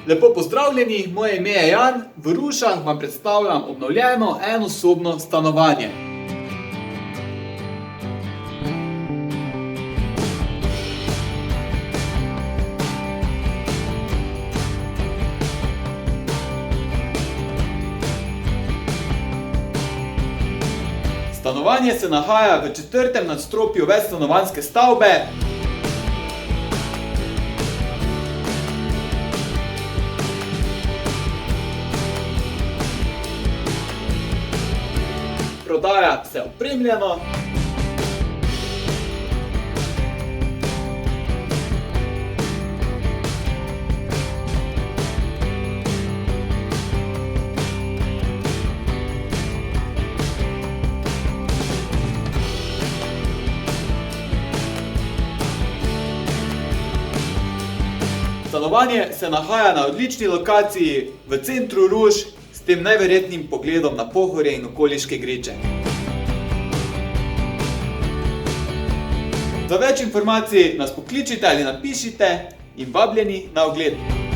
Lepo pozdravljeni, moje ime je Jan, v Rušah vam predstavljam obnovljeno enosobno stanovanje. Stanovanje se nahaja v 4. nadstropju večstanovanjske stavbe. Prodaja se opremljeno. Stanovanje se nahaja na odlični lokaciji v centru Ruš s tem neverjetnim pogledom na Pohorje in okoliške Griče. Za več informacij nas pokličite ali napišite in vabljeni na ogled.